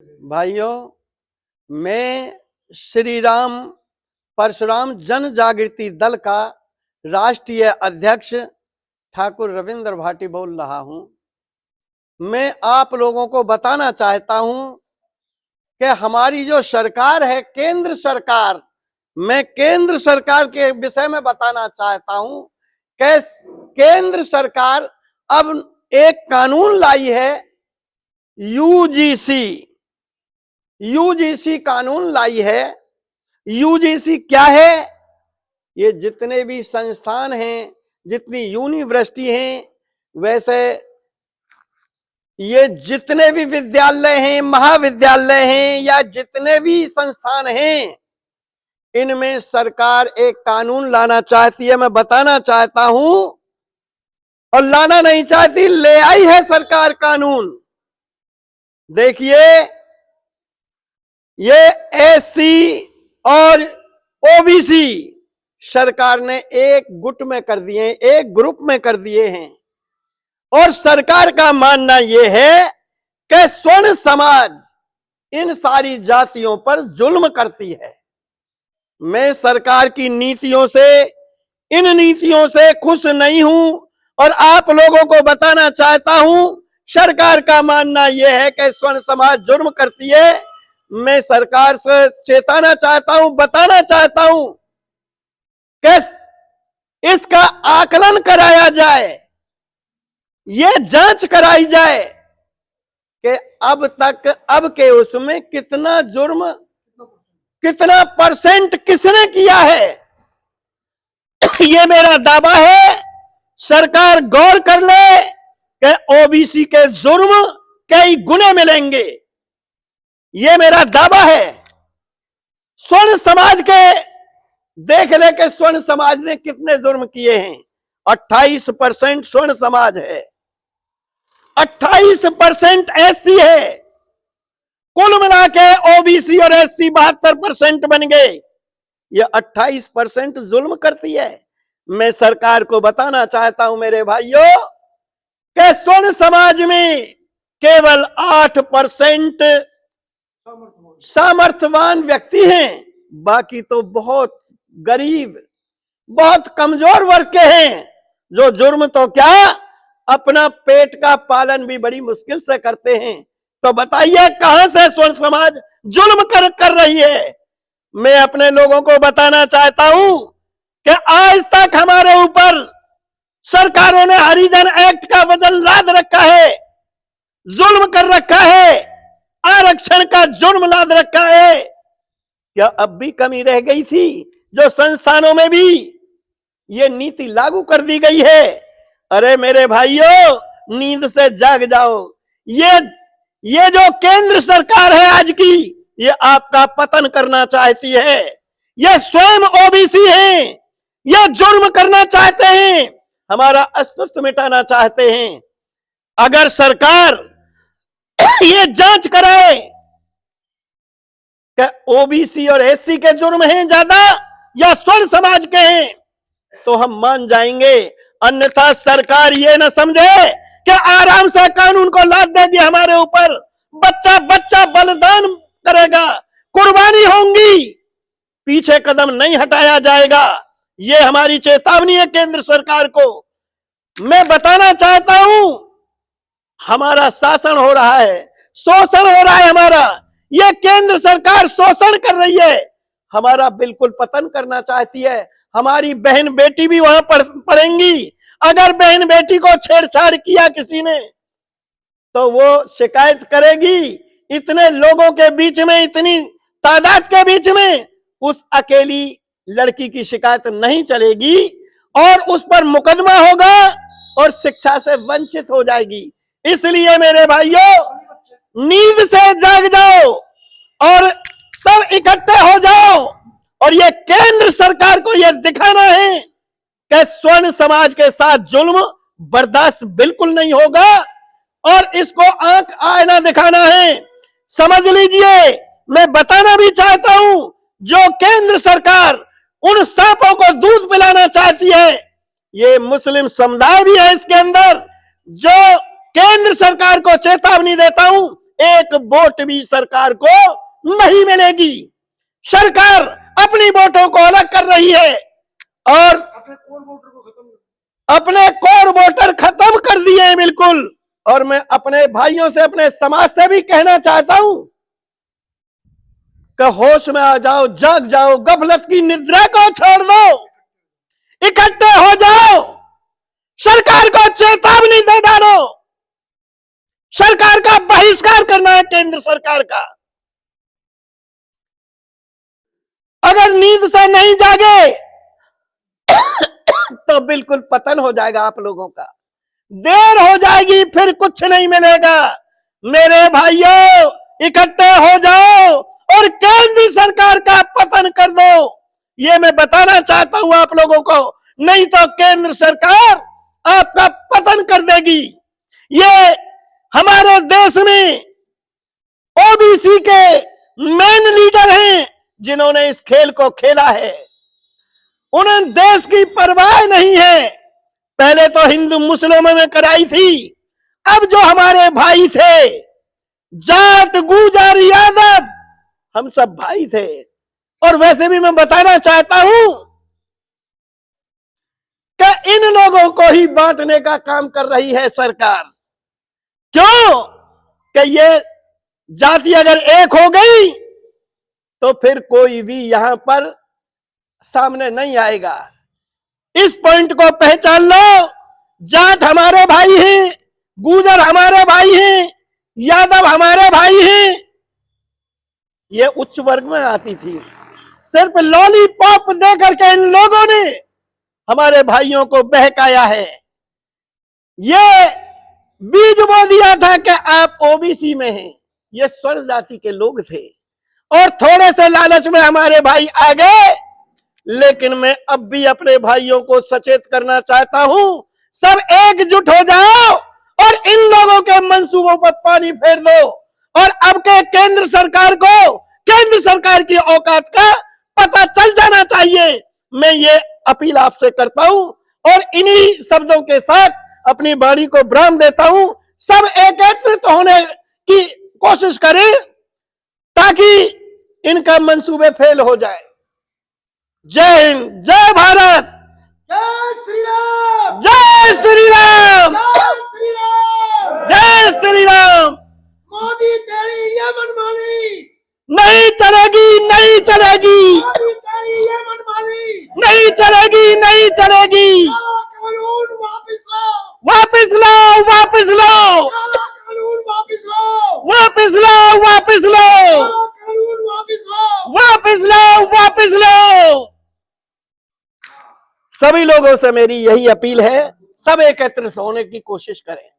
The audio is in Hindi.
भाइयों, मैं श्री राम परशुराम जन जागृति दल का राष्ट्रीय अध्यक्ष ठाकुर रविंद्र भाटी बोल रहा हूं। मैं आप लोगों को बताना चाहता हूं कि हमारी जो सरकार है, केंद्र सरकार, मैं केंद्र सरकार के विषय में बताना चाहता हूं कि केंद्र सरकार अब एक कानून लाई है, यूजीसी कानून लाई है। यूजीसी क्या है? ये जितने भी संस्थान हैं, जितनी यूनिवर्सिटी हैं, वैसे ये जितने भी विद्यालय हैं, महाविद्यालय हैं, या जितने भी संस्थान हैं, इनमें सरकार एक कानून लाना चाहती है। मैं बताना चाहता हूं, और लाना नहीं चाहती, ले आई है सरकार कानून। देखिए, ये एससी और ओबीसी सरकार ने एक गुट में कर दिए, एक ग्रुप में कर दिए हैं। और सरकार का मानना यह है कि स्वर्ण समाज इन सारी जातियों पर जुल्म करती है। मैं सरकार की नीतियों से, इन नीतियों से खुश नहीं हूं, और आप लोगों को बताना चाहता हूं, सरकार का मानना यह है कि स्वर्ण समाज जुर्म करती है। मैं सरकार से चेताना चाहता हूं, बताना चाहता हूं कि इसका आकलन कराया जाए, ये जांच कराई जाए कि अब तक, अब के उसमें कितना जुर्म, कितना परसेंट किसने किया है। ये मेरा दावा है, सरकार गौर कर ले कि ओबीसी के जुर्म कई गुने मिलेंगे। ये मेरा दावा है। स्वर्ण समाज के देख ले कि स्वर्ण समाज ने कितने जुर्म किए हैं। 28% स्वर्ण समाज है, 28% एससी है। कुल मिला के ओबीसी और एससी 72% बन गए। ये 28% जुल्म करती है। मैं सरकार को बताना चाहता हूं मेरे भाइयों कि स्वर्ण समाज में केवल 8% सामर्थ्यवान व्यक्ति हैं, बाकी तो बहुत गरीब, बहुत कमजोर वर्ग के हैं, जो जुर्म तो क्या, अपना पेट का पालन भी बड़ी मुश्किल से करते हैं। तो बताइए कहां से स्वर्ण समाज जुल्म कर रही है। मैं अपने लोगों को बताना चाहता हूं कि आज तक हमारे ऊपर सरकारों ने हरिजन एक्ट का वजन लाद रखा है, जुल्म कर रखा है, आरक्षण का जुर्म लाद रखा है। क्या अब भी कमी रह गई थी जो संस्थानों में भी ये नीति लागू कर दी गई है? अरे मेरे भाइयों, नींद से जाग जाओ। ये जो केंद्र सरकार है आज की, ये आपका पतन करना चाहती है। ये स्वयं ओबीसी हैं, ये जुर्म करना चाहते हैं, हमारा अस्तित्व मिटाना चाहते हैं। अगर सरकार ये जांच कराए कि ओबीसी और एससी के जुर्म हैं ज्यादा या स्वर्ण समाज के हैं, तो हम मान जाएंगे। अन्यथा सरकार ये न समझे कि आराम से कानून को लाद देगी हमारे ऊपर। बच्चा बच्चा बलिदान करेगा, कुर्बानी होंगी, पीछे कदम नहीं हटाया जाएगा। ये हमारी चेतावनी है केंद्र सरकार को। मैं बताना चाहता हूं, हमारा शासन हो रहा है, शोषण हो रहा है हमारा। ये केंद्र सरकार शोषण कर रही है, हमारा बिल्कुल पतन करना चाहती है। हमारी बहन बेटी भी वहां पढ़ेंगी। अगर बहन बेटी को छेड़छाड़ किया किसी ने, तो वो शिकायत करेगी। इतने लोगों के बीच में, इतनी तादाद के बीच में उस अकेली लड़की की शिकायत नहीं चलेगी, और उस पर मुकदमा होगा और शिक्षा से वंचित हो जाएगी। इसलिए मेरे भाइयों, नींद से जाग जाओ और सब इकट्ठे हो जाओ, और ये केंद्र सरकार को यह दिखाना है कि स्वर्ण समाज के साथ जुल्म बर्दाश्त बिल्कुल नहीं होगा, और इसको आंख आईना दिखाना है। समझ लीजिए, मैं बताना भी चाहता हूं, जो केंद्र सरकार उन सांपों को दूध पिलाना चाहती है, ये मुस्लिम समुदाय भी है इसके अंदर। जो केंद्र सरकार को चेतावनी देता हूं एक वोट भी सरकार को नहीं मिलेगी। सरकार अपनी वोटों को अलग कर रही है और अपने कोर वोटर खत्म कर दिए हैं बिल्कुल। और मैं अपने भाइयों से, अपने समाज से भी कहना चाहता हूं कि होश में आ जाओ, जाग जाओ, गफलत की निद्रा को छोड़ दो, इकट्ठे हो जाओ, सरकार को चेतावनी दे डालो। सरकार का बहिष्कार करना है, केंद्र सरकार का। अगर नींद से नहीं जागे तो बिल्कुल पतन हो जाएगा आप लोगों का, देर हो जाएगी, फिर कुछ नहीं मिलेगा। मेरे भाइयों, इकट्ठे हो जाओ और केंद्र सरकार का पतन कर दो। ये मैं बताना चाहता हूं आप लोगों को, नहीं तो केंद्र सरकार आपका पतन कर देगी। ये हमारे देश में ओबीसी के मेन लीडर हैं जिन्होंने इस खेल को खेला है। उन्हें देश की परवाह नहीं है। पहले तो हिंदू मुस्लिमों में कराई थी, अब जो हमारे भाई थे, जाट, गुजर, यादव, हम सब भाई थे। और वैसे भी मैं बताना चाहता हूं कि इन लोगों को ही बांटने का काम कर रही है सरकार। क्यों? कि ये जाति अगर एक हो गई तो फिर कोई भी यहां पर सामने नहीं आएगा। इस पॉइंट को पहचान लो। जाट हमारे भाई हैं, गुजर हमारे भाई हैं, यादव हमारे भाई हैं। ये उच्च वर्ग में आती थी। सिर्फ लॉलीपॉप दे करके इन लोगों ने हमारे भाइयों को बहकाया है। ये बीज बो दिया था कि आप ओबीसी में हैं। ये स्वर्ण जाति के लोग थे और थोड़े से लालच में हमारे भाई आ गए। लेकिन मैं अब भी अपने भाइयों को सचेत करना चाहता हूं, सब एकजुट हो जाओ और इन लोगों के मंसूबों पर पानी फेर दो। और अब के केंद्र सरकार को, केंद्र सरकार की औकात का पता चल जाना चाहिए। मैं ये अपील आपसे करता हूं और इन्हीं शब्दों के साथ अपनी वाणी को विराम देता हूं। सब एकत्रित होने की कोशिश करें ताकि इनका मंसूबे फेल हो जाए। जय हिंद, जय भारत, जय श्री राम, जय श्री राम, जय श्री राम, जय श्री राम। मोदी तेरी ये मनमानी नहीं चलेगी, नहीं चलेगी, मोदी तेरी ये मनमानी, नहीं चलेगी, नहीं चलेगी। काला कानून वापिस लो, वापिस लो, वापिस लो, काला कानून वापिस लो, वापिस लो, वापिस लो, काला कानून वापिस लो, वापिस लो, वापिस लो। सभी लोगों से मेरी यही अपील है, सब एकत्रित होने की कोशिश करें।